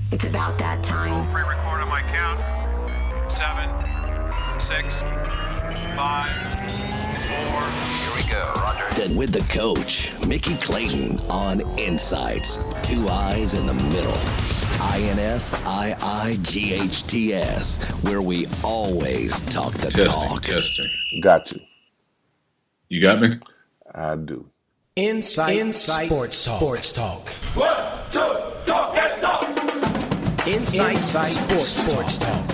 It's about that time. Pre-record on my count. 7, 6, 5, 4. Here we go, Roger. Then with the coach, Mickey Clayton on Insights. Two eyes in the middle. INSiiGHTS, where we always talk the talk. Testing. Got you. You got me? I do. Insight Sports Talk. 1, 2, talk that talk. Insight Sports Talk.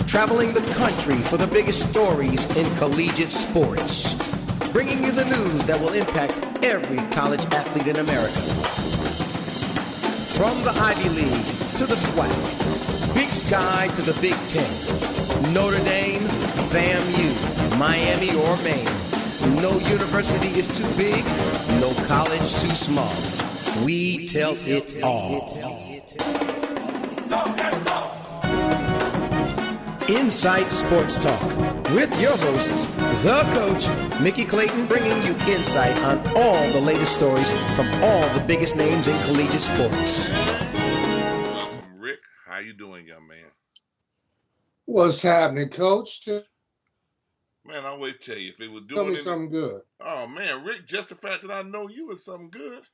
Traveling the country for the biggest stories in collegiate sports. Bringing you the news that will impact every college athlete in America. From the Ivy League to the SWAC, Big Sky to the Big Ten, Notre Dame, FAMU, Miami or Maine. No university is too big, no college too small. We tell it all. Insight Sports Talk with your hosts, the coach, Mickey Clayton, bringing you insight on all the latest stories from all the biggest names in collegiate sports. Welcome, Rick. How you doing, young man? What's happening, Coach? Man, I always tell you, if it was doing Tell me something good. Oh, man, Rick, just the fact that I know you is something good.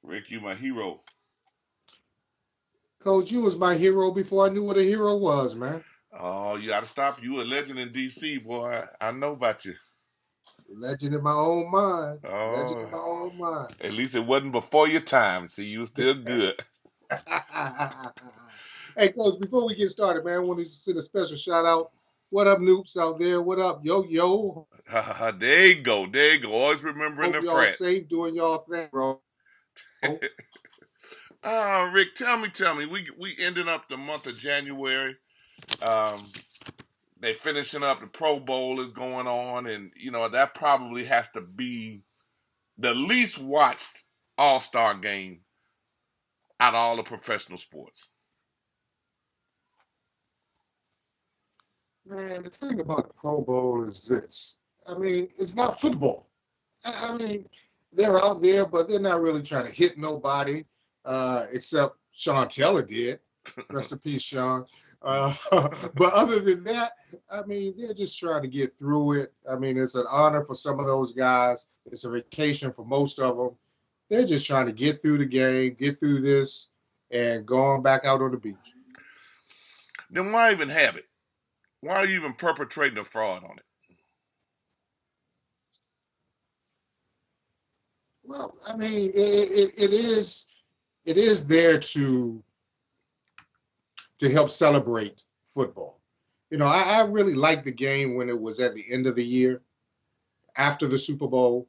Rick, you my hero. Coach, you was my hero before I knew what a hero was, man. Oh, you got to stop. You a legend in D.C., boy. I know about you. Legend in my own mind. Oh. Legend in my own mind. At least it wasn't before your time. See, you were still good. Hey, Coach, before we get started, man, I want to send a special shout out. What up, Noops out there? What up, yo? There you go. There you go. Always remembering Hope the y'all frat. safe doing y'all thing, bro. Rick, tell me. We ended up the month of January. They finishing up. The Pro Bowl is going on, and that probably has to be the least watched All-Star game out of all the professional sports. Man, the thing about the Pro Bowl is this. I mean, it's not football. I mean, they're out there, but they're not really trying to hit nobody, except Sean Taylor did. Rest in peace, Sean. But other than that, I mean, they're just trying to get through it. I mean, it's an honor for some of those guys. It's a vacation for most of them. They're just trying to get through the game, get through this, and go on back out on the beach. Then why even have it? Why are you even perpetrating a fraud on it? Well, I mean, it is there to help celebrate football. I really liked the game when it was at the end of the year, after the Super Bowl,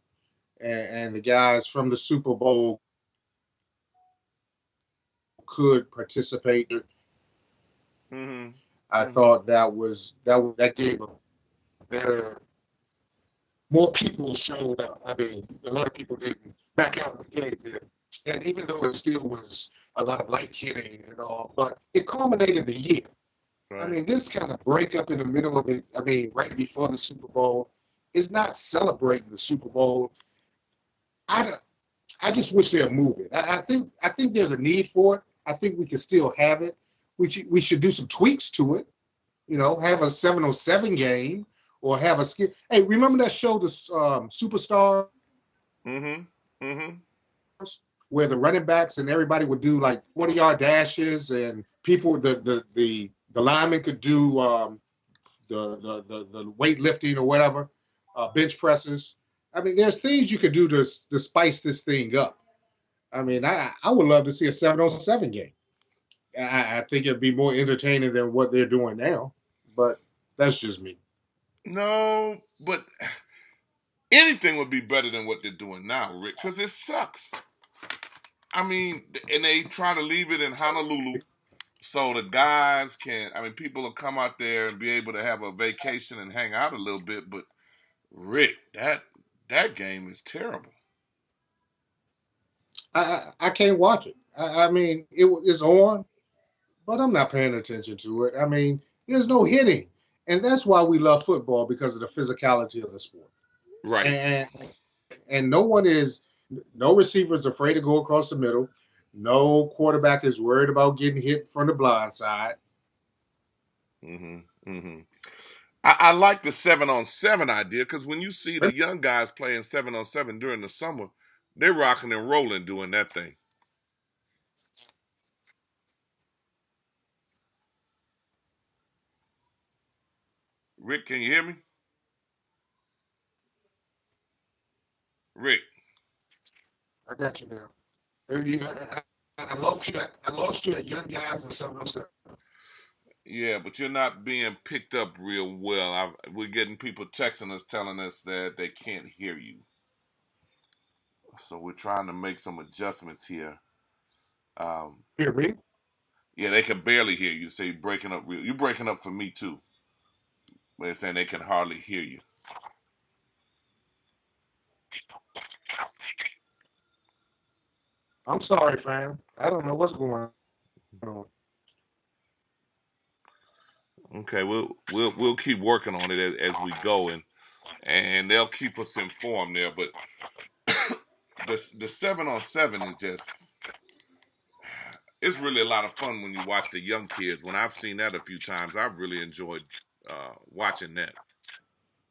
and the guys from the Super Bowl could participate. Mm-hmm. I thought that gave a better. More people showed up. I mean, a lot of people didn't back out of the game there. And even though it still was a lot of light hitting and all, but it culminated the year. Right. I mean, this kind of breakup in the middle of right before the Super Bowl is not celebrating the Super Bowl. I just wish they'd move it. I think there's a need for it. I think we can still have it. We should do some tweaks to it. Have a 7:07 game or have a skip. Hey, remember that show, the Superstar? Mm-hmm. Where the running backs and everybody would do like 40-yard dashes, and people, the linemen could do the weightlifting or whatever, bench presses. I mean, there's things you could do to spice this thing up. I mean, I would love to see a 7:07 game. I think it'd be more entertaining than what they're doing now, but that's just me. No, but anything would be better than what they're doing now, Rick, because it sucks. I mean, and they try to leave it in Honolulu so the guys people will come out there and be able to have a vacation and hang out a little bit, but Rick, that game is terrible. I can't watch it. I mean, it's on, but I'm not paying attention to it. I mean, there's no hitting. And that's why we love football, because of the physicality of the sport. Right. And no receiver is afraid to go across the middle. No quarterback is worried about getting hit from the blind side. I like the 7-on-7 idea because when you see the young guys playing 7-on-7 during the summer, they're rocking and rolling doing that thing. Rick, can you hear me? Rick. I got you now. I lost you at young guys and 7-on-7. Yeah, but you're not being picked up real well. We're getting people texting us telling us that they can't hear you. So we're trying to make some adjustments here. Hear me? Yeah, they can barely hear you. So you're breaking up real. You're breaking up for me too. They're saying they can hardly hear you. I'm sorry, fam. I don't know what's going on. Okay, we'll keep working on it as we go, and they'll keep us informed there. But the 7-on-7 is just, it's really a lot of fun when you watch the young kids. When I've seen that a few times, I've really enjoyed watching that.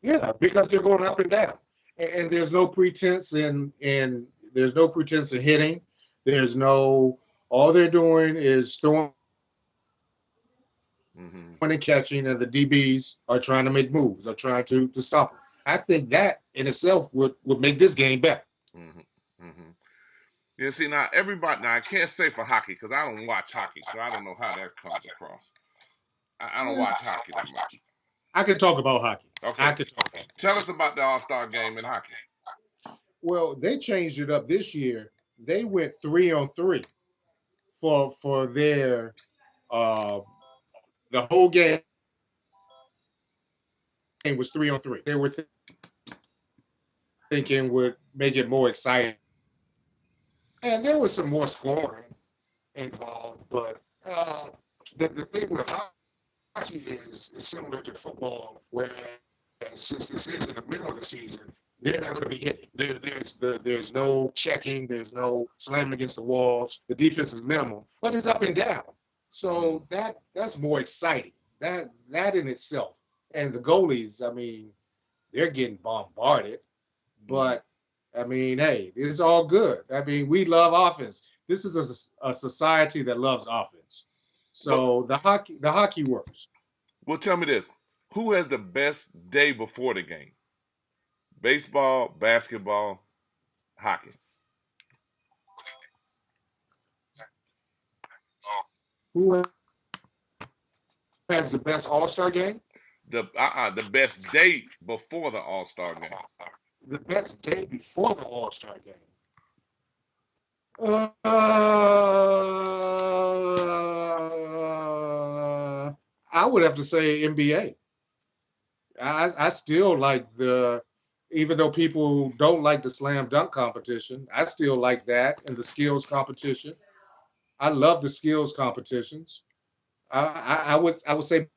Yeah, because they're going up and down, and there's no pretense in there's no pretense in hitting. There's no, all they're doing is throwing and catching, and the DBs are trying to make moves, are trying to stop them. I think that in itself would make this game better. Yeah, see, now everybody, now I can't say for hockey because I don't watch hockey, so I don't know how that comes across. I don't watch hockey that much. I can talk about hockey. Okay. Tell us about the All-Star game in hockey. Well, they changed it up this year. They went 3-on-3 for their the whole game was 3-on-3. They were thinking would make it more exciting, and there was some more scoring involved. But the thing with hockey is similar to football, where since this is in the middle of the season, they're not going to be hitting. There's no checking. There's no slamming against the walls. The defense is minimal, but it's up and down. So that's more exciting. That in itself. And the goalies, I mean, they're getting bombarded. But, I mean, hey, it's all good. I mean, we love offense. This is a society that loves offense. So the hockey works. Well, tell me this. Who has the best day before the game? Baseball, basketball, hockey. Who has the best All-Star game? The best day before the All-Star game. The best day before the All-Star game. I would have to say NBA. I still like even though people don't like the slam dunk competition, I still like that, and the skills competition. I love the skills competitions. I would say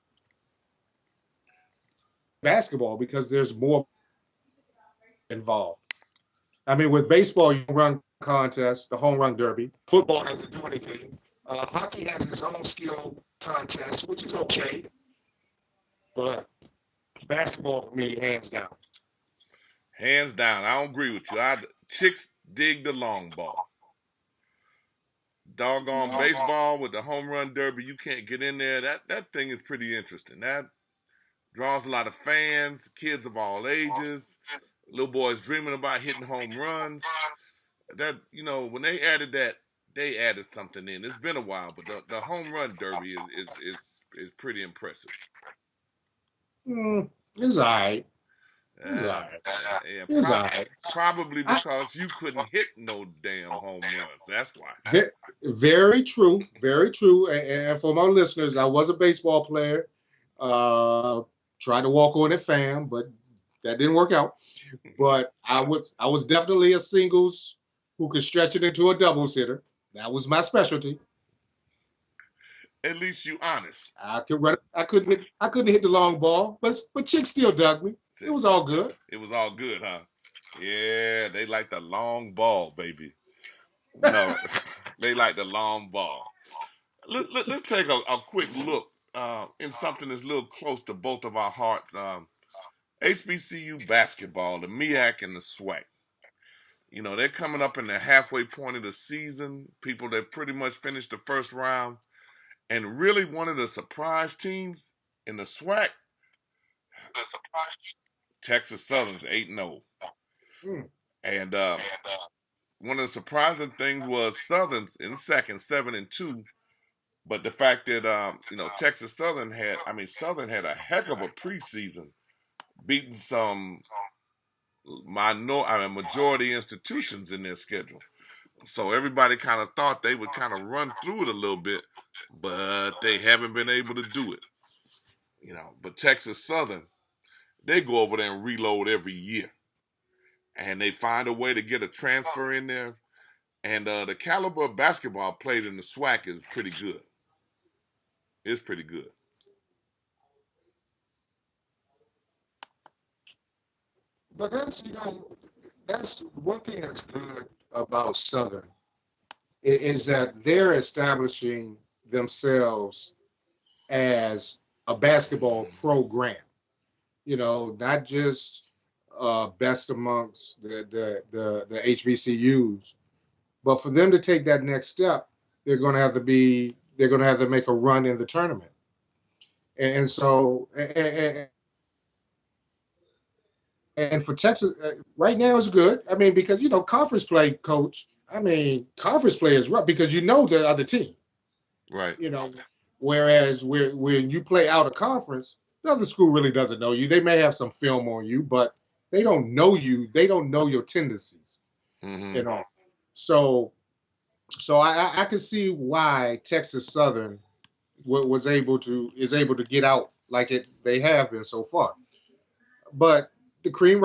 basketball because there's more involved. I mean, with baseball, you run contest, the home run derby. Football doesn't do anything. Hockey has its own skill contest, which is okay, but basketball for me, hands down. Hands down, I don't agree with you. Chicks dig the long ball. Doggone baseball with the home run derby, you can't get in there. That thing is pretty interesting. That draws a lot of fans, kids of all ages, little boys dreaming about hitting home runs. That, you know, when they added that, they added something in. It's been a while, but the home run derby is pretty impressive. It's all right. Probably because you couldn't hit no damn home runs. That's why. Very true. Very true. And for my listeners, I was a baseball player. Tried to walk on it, fam, but that didn't work out. But I was definitely a singles who could stretch it into a doubles hitter. That was my specialty. At least you honest. I couldn't hit the long ball, but chicks still dug me. It was all good. It was all good, huh? Yeah, they like the long ball, baby. No, They like the long ball. Let's take a quick look in something that's a little close to both of our hearts. HBCU basketball, the MEAC and the SWAC. You know, they're coming up in the halfway point of the season. People that pretty much finished the first round. And really one of the surprise teams in the SWAC, Texas Southern's 8-0. And one of the surprising things was Southern's in second, 7-2. But the fact that, Texas Southern had a heck of a preseason, beating some majority institutions in their schedule. So everybody kind of thought they would kind of run through it a little bit, but they haven't been able to do it. But Texas Southern, they go over there and reload every year. And they find a way to get a transfer in there. And the caliber of basketball played in the SWAC is pretty good. It's pretty good. But that's one thing that's good about Southern is that they're establishing themselves as a basketball program. Not just best amongst the HBCUs, but for them to take that next step, they're going to have to make a run in the tournament, and so. And for Texas, right now is good. I mean, because, conference play, coach, conference play is rough because the other team. Right. Whereas when you play out of conference, the other school really doesn't know you. They may have some film on you, but they don't know you. They don't know your tendencies. Mm-hmm. So I can see why Texas Southern is able to get out like they have been so far. But the cream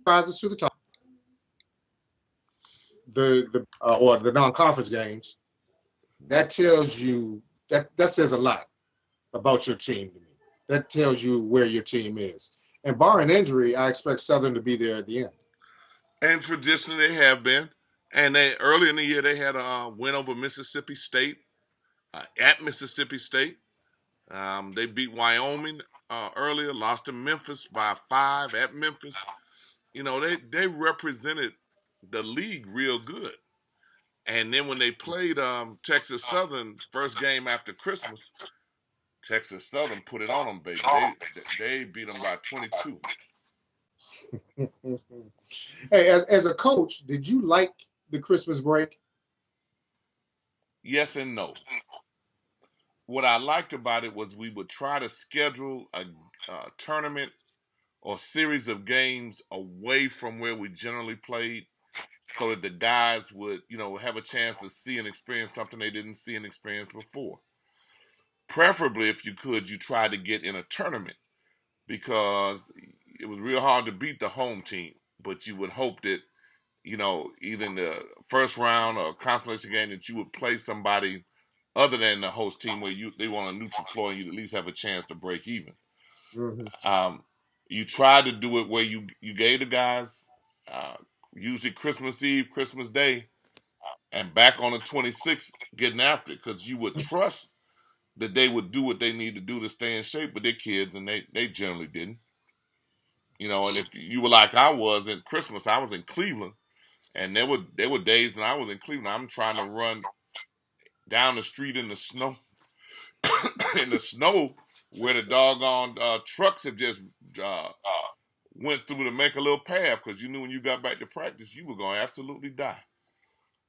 rises to the top. Or the non-conference games, that tells you that says a lot about your team to me. That tells you where your team is. And barring injury, I expect Southern to be there at the end. And traditionally they have been. And early in the year they had a win over Mississippi State at Mississippi State. They beat Wyoming earlier, lost to Memphis by 5 at Memphis. They represented the league real good. And then when they played Texas Southern first game after Christmas, Texas Southern put it on them, baby. They beat them by 22. Hey, as a coach, did you like the Christmas break? Yes and no. What I liked about it was we would try to schedule a tournament or series of games away from where we generally played so that the guys would, have a chance to see and experience something they didn't see and experience before. Preferably, if you could, you try to get in a tournament because it was real hard to beat the home team, but you would hope that, either in the first round or consolation game that you would play somebody other than the host team where they want a neutral floor and you at least have a chance to break even. Mm-hmm. You try to do it where you gave the guys usually Christmas Eve, Christmas Day, and back on the 26th getting after it because you would trust that they would do what they need to do to stay in shape with their kids, and they generally didn't. And if you were like I was at Christmas, I was in Cleveland, and there were days when I was in Cleveland, I'm trying to run down the street in the snow, where the doggone trucks have just went through to make a little path because you knew when you got back to practice you were going to absolutely die.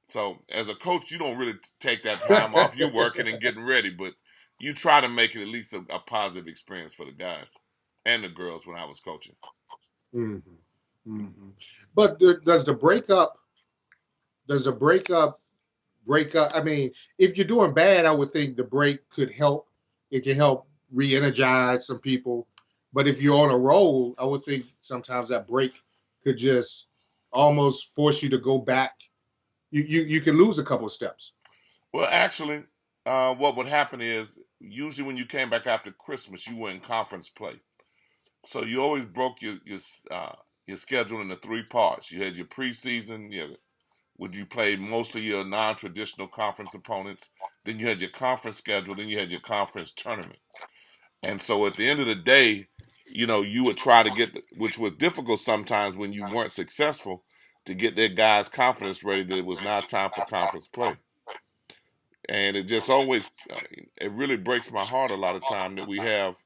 So as a coach, you don't really take that time off. You're working and getting ready, but you try to make it at least a positive experience for the guys and the girls when I was coaching. Mm-hmm. Mm-hmm. But does the breakup? I mean, if you're doing bad, I would think the break could help. It can help re-energize some people. But if you're on a roll, I would think sometimes that break could just almost force you to go back. You can lose a couple of steps. Well, actually, what would happen is usually when you came back after Christmas, you were in conference play. So you always broke your schedule into 3 parts. You had your preseason, your would you play most of your non-traditional conference opponents. Then you had your conference schedule. Then you had your conference tournament. And so at the end of the day, you would try to get, which was difficult sometimes when you weren't successful, to get their guys' confidence ready that it was now time for conference play. And it just always, it really breaks my heart a lot of time that we have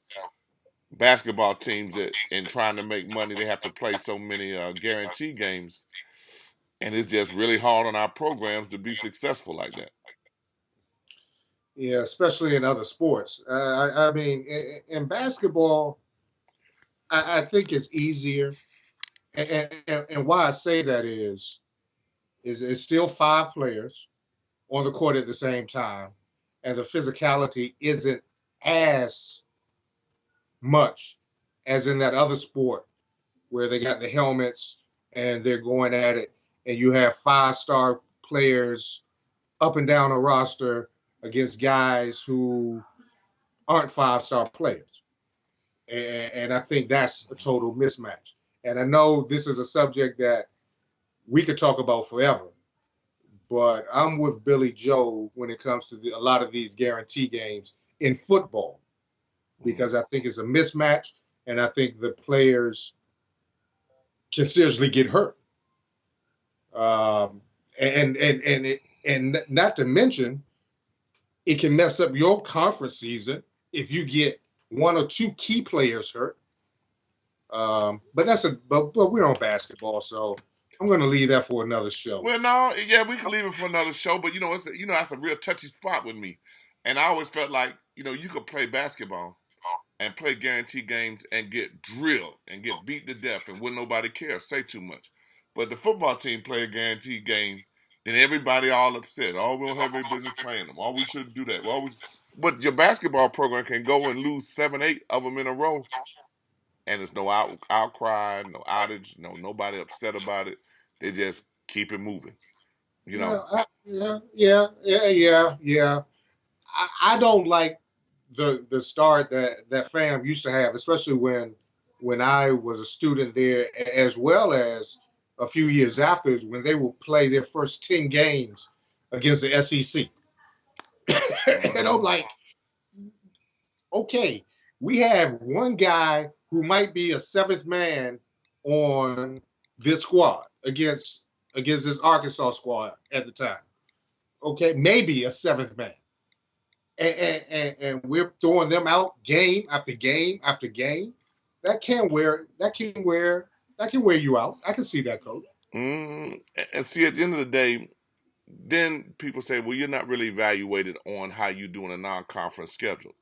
basketball teams that, in trying to make money, they have to play so many guarantee games. And it's just really hard on our programs to be successful like that. Yeah, especially in other sports. I mean, in basketball, I think it's easier. And why I say that is it's still 5 players on the court at the same time, and the physicality isn't as much as in that other sport where they got the helmets and they're going at it, and you have 5-star players up and down a roster against guys who aren't 5-star players. And I think that's a total mismatch. And I know this is a subject that we could talk about forever, but I'm with Billy Joe when it comes to a lot of these guarantee games in football, because I think it's a mismatch, and I think the players can seriously get hurt. And not to mention, it can mess up your conference season if you get 1 or 2 key players hurt. But we're on basketball, so I'm going to leave that for another show. Well, no, yeah, we can leave it for another show, but that's a real touchy spot with me. And I always felt like, you could play basketball and play guarantee games and get drilled and get beat to death and wouldn't nobody care, say too much. But the football team play a guarantee game, then everybody all upset. Oh, we don't have any business playing them. Oh, we shouldn't do that. But your basketball program can go and lose 7, 8 of them in a row, and there's no outcry, no outage, nobody upset about it. They just keep it moving. Yeah. I don't like the start that fam used to have, especially when I was a student there, as well as a few years afterwards, when they would play their first 10 games against the SEC. And I'm like, okay, we have one guy who might be a 7th man on this squad against this Arkansas squad at the time. Okay, maybe a 7th man. And we're throwing them out game after game after game. That can wear you out. I can see that, Coach. And see, at the end of the day, then people say, well, you're not really evaluated on how you do in a non-conference schedule.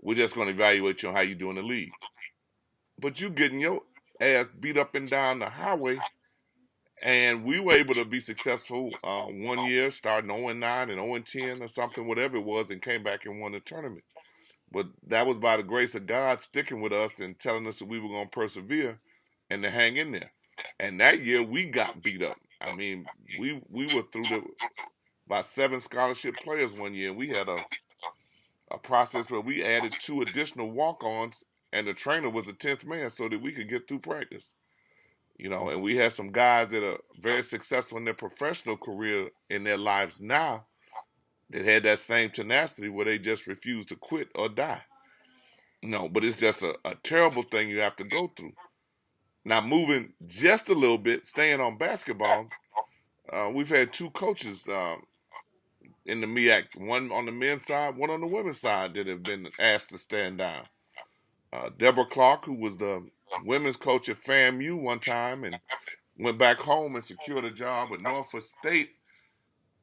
We're just going to evaluate you on how you do in the league. But you getting your ass beat up and down the highway, and we were able to be successful one year, starting 0-9 and 0-10 or something, whatever it was, and came back and won the tournament. But that was by the grace of God sticking with us and telling us that we were going to persevere and to hang in there. And that year we got beat up. I mean, we were through by 7 scholarship players one year. We had a process where we added 2 additional walk-ons, and the trainer was the 10th man so that we could get through practice. And we had some guys that are very successful in their professional career in their lives now that had that same tenacity where they just refused to quit or die. But it's just a terrible thing you have to go through. Now, moving just a little bit, staying on basketball, we've had 2 coaches in the MEAC, one on the men's side, one on the women's side, that have been asked to stand down. Deborah Clark, who was the women's coach at FAMU one time and went back home and secured a job with Norfolk State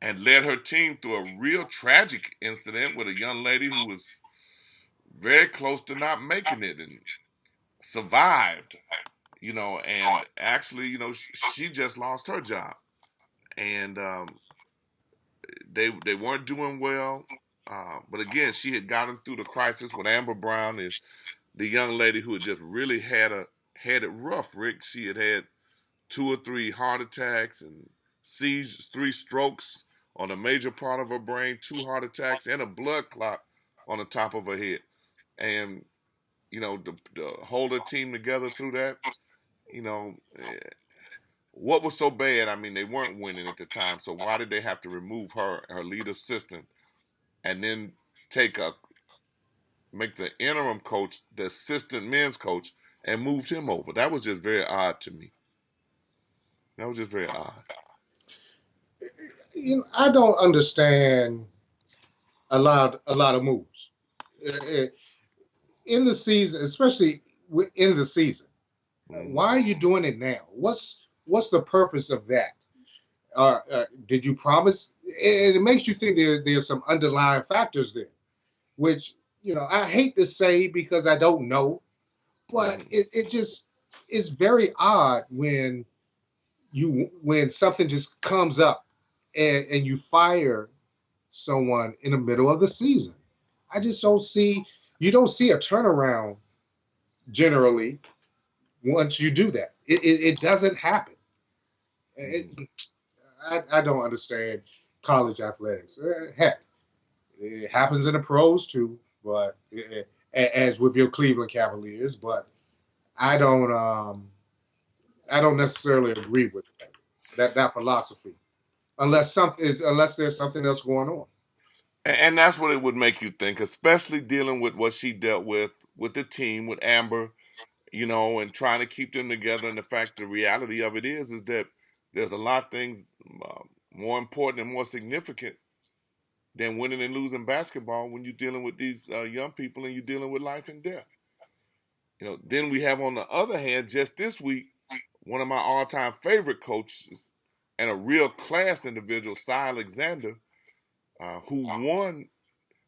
and led her team through a real tragic incident with a young lady who was very close to not making it and survived, and actually, she just lost her job. And they weren't doing well. But again, she had gotten through the crisis with Amber Brown, is the young lady who had just really had it rough, Rick. She had 2 or 3 heart attacks and seizures, 3 strokes on a major part of her brain, 2 heart attacks, and a blood clot on the top of her head. And, to hold her team together through that, what was so bad? I mean, they weren't winning at the time, so why did they have to remove her lead assistant, and then make the interim coach the assistant men's coach and moved him over? That was just very odd to me. That was just very odd. I don't understand a lot of moves in the season, especially in the season. Why are you doing it now? What's the purpose of that? Did you promise? It makes you think there's some underlying factors there, which I hate to say because I don't know, but it just is very odd when something just comes up and you fire someone in the middle of the season. I just don't see a turnaround generally once you do that. It doesn't happen. I don't understand college athletics. Heck, it happens in the pros too, but as with your Cleveland Cavaliers, but I don't necessarily agree with that philosophy unless there's something else going on. And that's what it would make you think, especially dealing with what she dealt with the team, with Amber, and trying to keep them together. And the reality of it is that there's a lot of things more important and more significant than winning and losing basketball when you're dealing with these young people and you're dealing with life and death. Then we have, on the other hand, just this week, one of my all-time favorite coaches and a real class individual, Cy Alexander, who won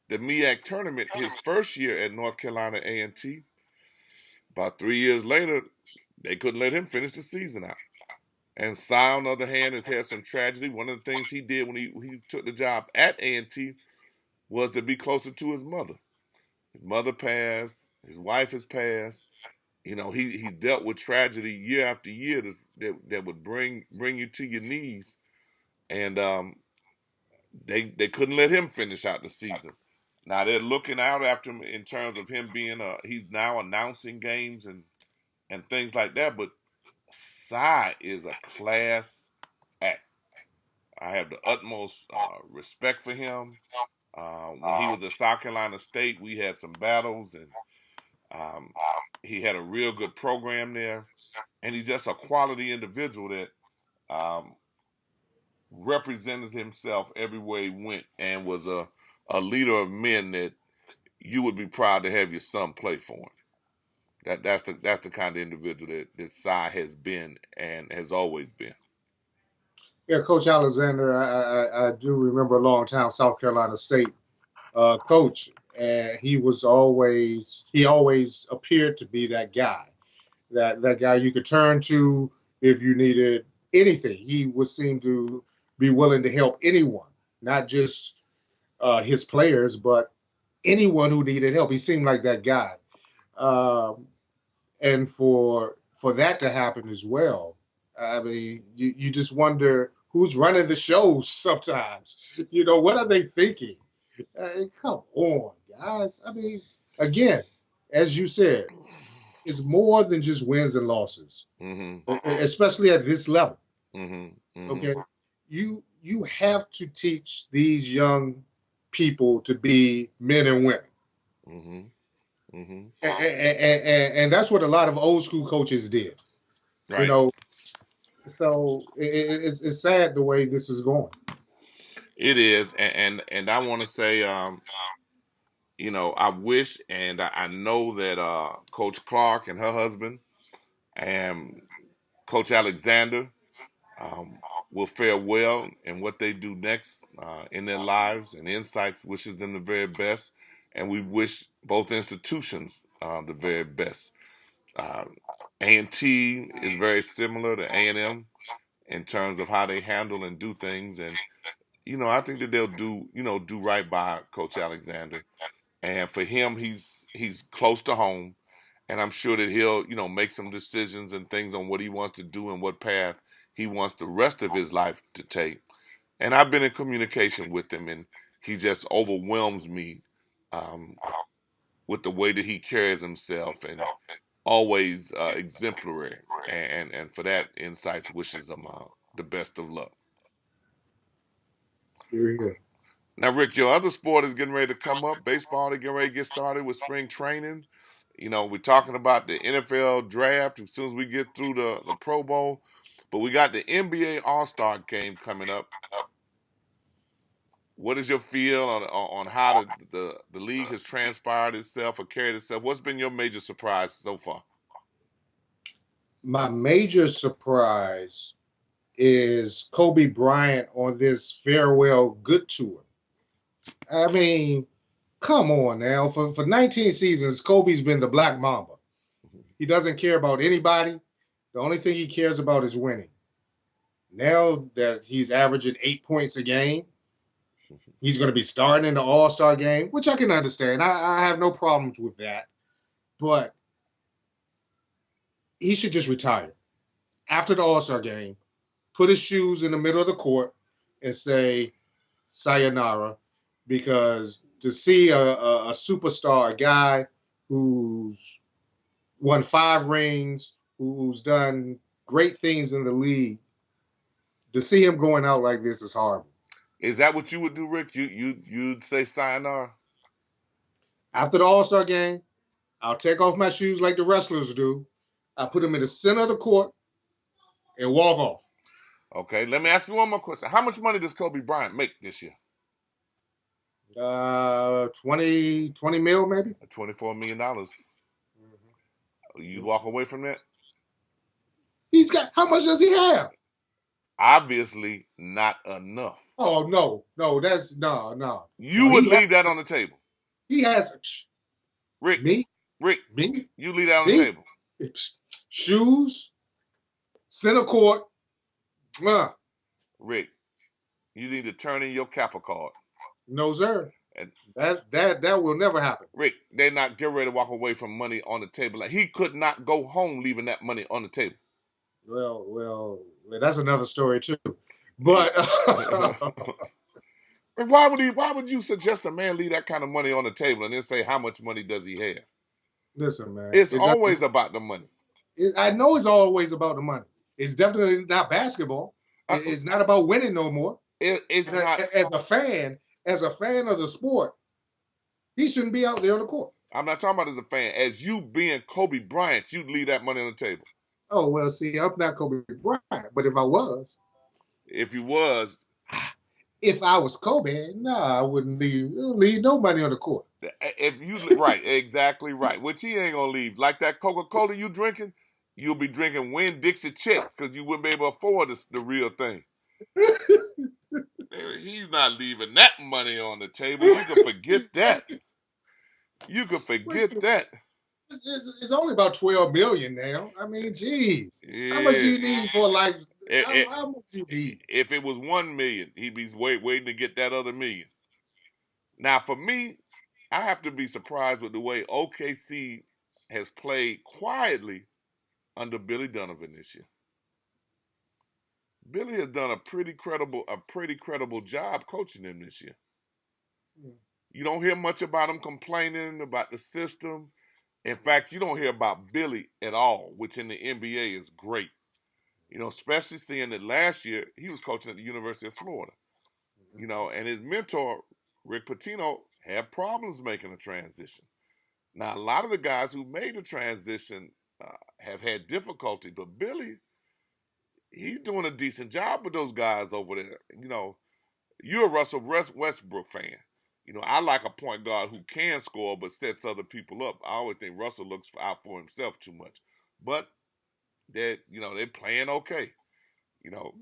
the MEAC tournament his first year at North Carolina A&T. About 3 years later, they couldn't let him finish the season out. And Cy, on the other hand, has had some tragedy. One of the things he did when he took the job at A&T was to be closer to his mother. His mother passed. His wife has passed. He dealt with tragedy year after year that would bring you to your knees. And they couldn't let him finish out the season. Now they're looking out after him in terms of him being he's now announcing games and things like that. But Cy is a class act. I have the utmost respect for him. When he was at South Carolina State, we had some battles, and he had a real good program there. And he's just a quality individual that represented himself everywhere he went and was a leader of men that you would be proud to have your son play for him. That's the kind of individual that Cy has been and has always been. Yeah, Coach Alexander, I do remember a long time South Carolina State coach, and he always appeared to be that guy, that guy you could turn to if you needed anything. He would seem to be willing to help anyone, not just his players, but anyone who needed help. He seemed like that guy. And for that to happen as well, I mean, you just wonder who's running the shows sometimes. What are they thinking? Come on, guys. I mean, again, as you said, it's more than just wins and losses, especially at this level. Okay, you have to teach these young people to be men and women. And that's what a lot of old school coaches did. Right. So it's sad the way this is going. It is, and I want to say, I wish, and I know that Coach Clark and her husband and Coach Alexander will fare well in what they do next in their lives, and INSiiGHTS wishes them the very best, and we wish both institutions the very best. A&T is very similar to A&M in terms of how they handle and do things, and I think that they'll do right by Coach Alexander. And for him, he's close to home, and I'm sure that he'll make some decisions and things on what he wants to do and what path he wants the rest of his life to take. And I've been in communication with him, and he just overwhelms me with the way that he carries himself, and always exemplary, and for that, Insights wishes them the best of luck. Very good. Now, Rick, your other sport is getting ready to come up. Baseball is getting ready to get started with spring training. You know, we're talking about the NFL draft as soon as we get through the Pro Bowl. But we got the NBA All-Star game coming up. What is your feel on how the league has transpired itself or carried itself? What's been your major surprise so far? My major surprise is Kobe Bryant on this farewell good tour. I mean, come on now. For 19 seasons, Kobe's been the Black Mamba. He doesn't care about anybody. The only thing he cares about is winning. Now that he's averaging 8 points a game, he's going to be starting in the All-Star game, which I can understand. I have no problems with that. But he should just retire. After the All-Star game, put his shoes in the middle of the court and say sayonara, because to see a superstar, a guy who's won 5 rings, who's done great things in the league, to see him going out like this is horrible. Is that what you would do, Rick? You'd say sayonara? After the All-Star game, I'll take off my shoes like the wrestlers do. I'll put them in the center of the court and walk off. Okay, let me ask you one more question. How much money does Kobe Bryant make this year? 20 mil maybe. $24 million. You'd walk away from that? He's got, how much does he have? Obviously not enough. Oh, no, that's, no. You would leave that on the table. He has, Rick, me, you leave that on the table. Shoes, center court. Rick, you need to turn in your Kappa card. No, sir. And that will never happen. Rick, they're not getting ready to walk away from money on the table. Like, he could not go home leaving that money on the table. Well, that's another story too. But why would you suggest a man leave that kind of money on the table and then say how much money does he have? Listen, man. It's always about the money. I know it's always about the money. It's definitely not basketball. It's not about winning no more. It's not. As a fan of the sport, he shouldn't be out there on the court. I'm not talking about as a fan. As you being Kobe Bryant, you'd leave that money on the table. Oh, well, see, I'm not Kobe Bryant, but if I was. If you was. If I was Kobe, I wouldn't leave no money on the court. If you, right, exactly right. Which he ain't going to leave. Like that Coca-Cola you drinking, you'll be drinking Winn-Dixie checks because you wouldn't be able to afford the real thing. He's not leaving that money on the table. You can forget that. You can forget that. It's only about $12 million now. I mean, geez. Yeah. How much do you need for life? How much do you need? If it was $1 million, he'd be waiting to get that other $1 million. Now, for me, I have to be surprised with the way OKC has played quietly under Billy Donovan this year. Billy has done a pretty credible job coaching them this year. You don't hear much about him complaining about the system. In fact, you don't hear about Billy at all, which in the NBA is great. You know, especially seeing that last year he was coaching at the University of Florida. You know, and his mentor, Rick Pitino, had problems making a transition. Now, a lot of the guys who made the transition have had difficulty, but Billy, he's doing a decent job with those guys over there. You know, you're a Russell Westbrook fan. You know, I like a point guard who can score but sets other people up. I always think Russell looks out for himself too much. But they're playing okay. You know,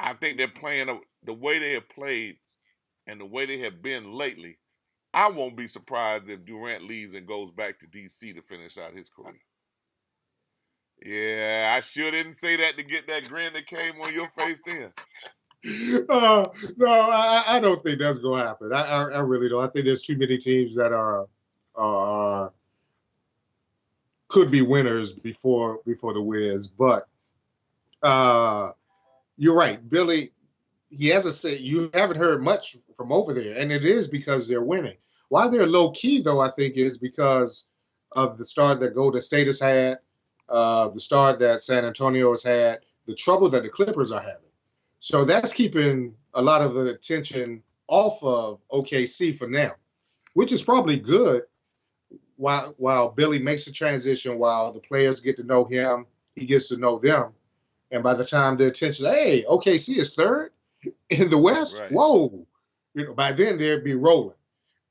I think they're playing the way they have played and the way they have been lately. I won't be surprised if Durant leaves and goes back to D.C. to finish out his career. Yeah, I sure didn't say that to get that grin that came on your face then. No, I don't think that's going to happen. I really don't. I think there's too many teams that could be winners before the Wiz. But you're right, Billy. He hasn't said, you haven't heard much from over there, and it is because they're winning. Why they're low key though, I think, is because of the start that Golden State has had, the start that San Antonio has had, the trouble that the Clippers are having. So that's keeping a lot of the attention off of OKC for now, which is probably good while Billy makes the transition, while the players get to know him, he gets to know them. And by the time the attention, hey, OKC is third in the West, Right. Whoa. By then they'd be rolling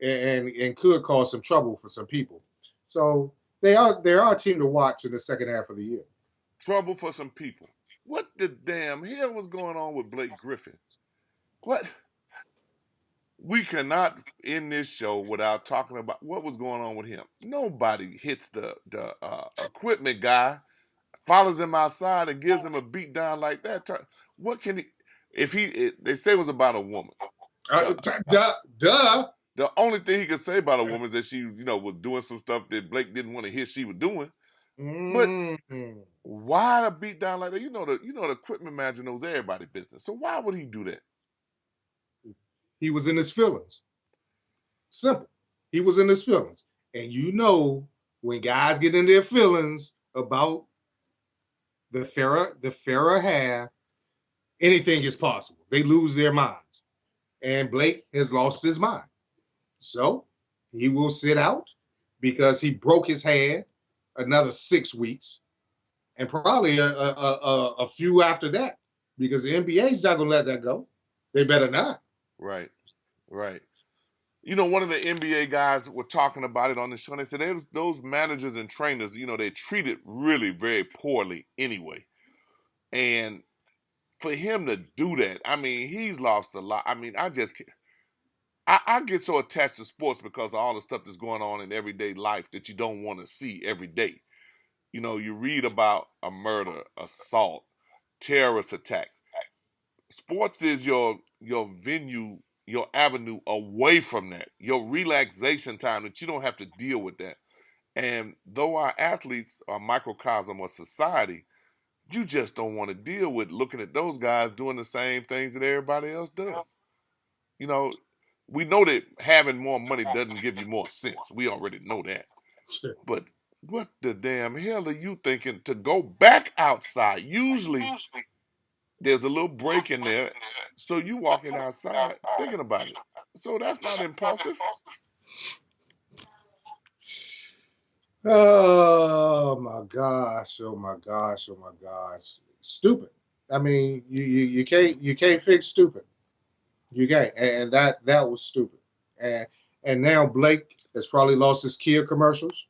and could cause some trouble for some people. So they are a team to watch in the second half of the year. Trouble for some people. What the damn hell was going on with Blake Griffin? What? We cannot end this show without talking about what was going on with him. Nobody hits the equipment guy, follows him outside, and gives him a beat down like that. What can he? They say it was about a woman. Duh. The only thing he could say about a woman is that she, was doing some stuff that Blake didn't want to hear she was doing. But why the beat down like that? The equipment manager knows everybody's business. So why would he do that? He was in his feelings. Simple. He was in his feelings. And when guys get in their feelings about the fairer half, anything is possible. They lose their minds. And Blake has lost his mind. So he will sit out because he broke his hand another 6 weeks and probably a few after that, because the NBA's not going to let that go. They better not. Right. One of the NBA guys were talking about it on the show. And they said those managers and trainers, they treated really very poorly anyway. And for him to do that, he's lost a lot. I get so attached to sports because of all the stuff that's going on in everyday life that you don't want to see every day. You read about a murder, assault, terrorist attacks. Sports is your venue, your avenue away from that, your relaxation time that you don't have to deal with that. And though our athletes are a microcosm of society, you just don't want to deal with looking at those guys doing the same things that everybody else does. We know that having more money doesn't give you more sense. We already know that. Sure. But what the damn hell are you thinking to go back outside? Usually there's a little break in there, so you walking outside thinking about it. So that's not impulsive. Oh my gosh! Stupid. You can't fix stupid. You can't, and that was stupid. And now Blake has probably lost his Kia commercials.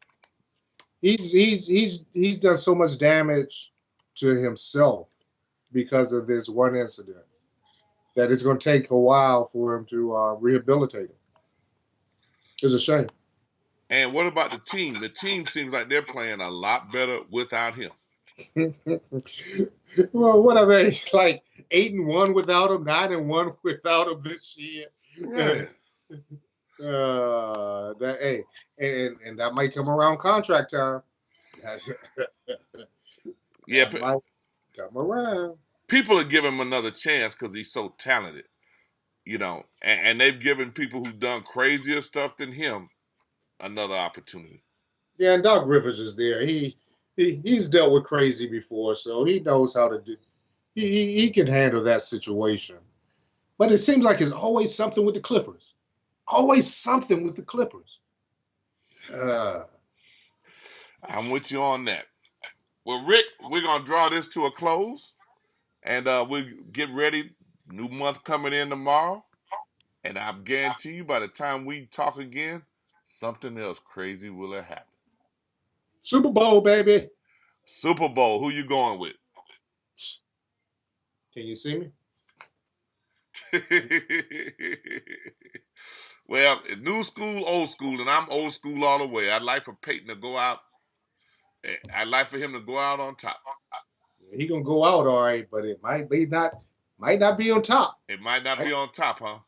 He's done so much damage to himself because of this one incident that it's going to take a while for him to rehabilitate it. It's a shame. And what about the team? The team seems like they're playing a lot better without him. Well, what are they, like 8-1 without him, 9-1 without him this year? Right. And that might come around contract time. Yeah, that might come around. People are giving him another chance because he's so talented, and they've given people who've done crazier stuff than him another opportunity. Yeah, and Doc Rivers is there. He's dealt with crazy before, so he knows how to do. He can handle that situation. But it seems like there's always something with the Clippers. Always something with the Clippers. I'm with you on that. Well, Rick, we're gonna draw this to a close, and we'll get ready. New month coming in tomorrow, and I guarantee you, by the time we talk again, something else crazy will have happened. Super Bowl, baby. Super Bowl. Who you going with? Can you see me? Well, new school, old school, and I'm old school all the way. I'd like for Peyton to go out. I'd like for him to go out on top. He gonna go out all right, but it might not be on top. It might not be on top, huh?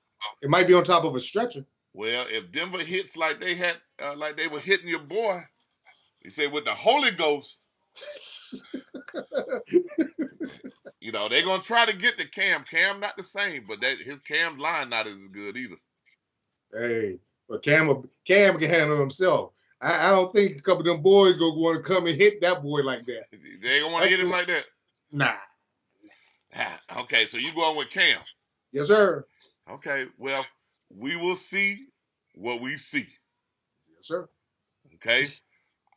It might be on top of a stretcher. Well, if Denver hits like they had, like they were hitting your boy, you say with the Holy Ghost, they're gonna try to get the Cam. Cam not the same, but his Cam line not as good either. Hey, but Cam can handle himself. I don't think a couple of them boys gonna want to come and hit that boy like that. They ain't gonna want to hit him like that. Nah. Okay, so you going with Cam? Yes, sir. Okay, well, we will see what we see. Yes, sir. Okay.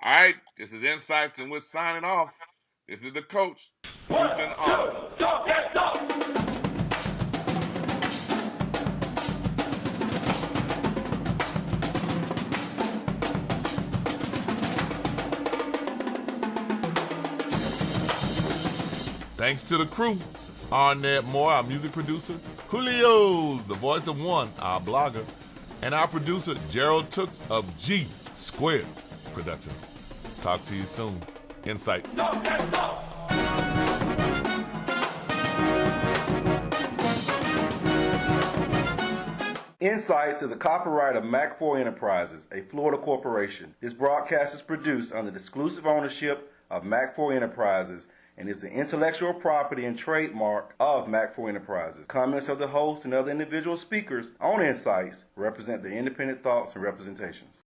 All right. This is Insights, and we're signing off. This is the coach. One, Truth and two, honor. talk that talk. Thanks to the crew. Arnett Moore, our music producer. Julio, the voice of one, our blogger. And our producer, Gerald Tooks of G Squared Productions. Talk to you soon. Insights. Talk that talk. INSiiGHTS is a copyright of MAC4 Enterprises, a Florida corporation. This broadcast is produced under the exclusive ownership of MAC4 Enterprises and is the intellectual property and trademark of MAC4 Enterprises. Comments of the host and other individual speakers on INSiiGHTS represent their independent thoughts and representations.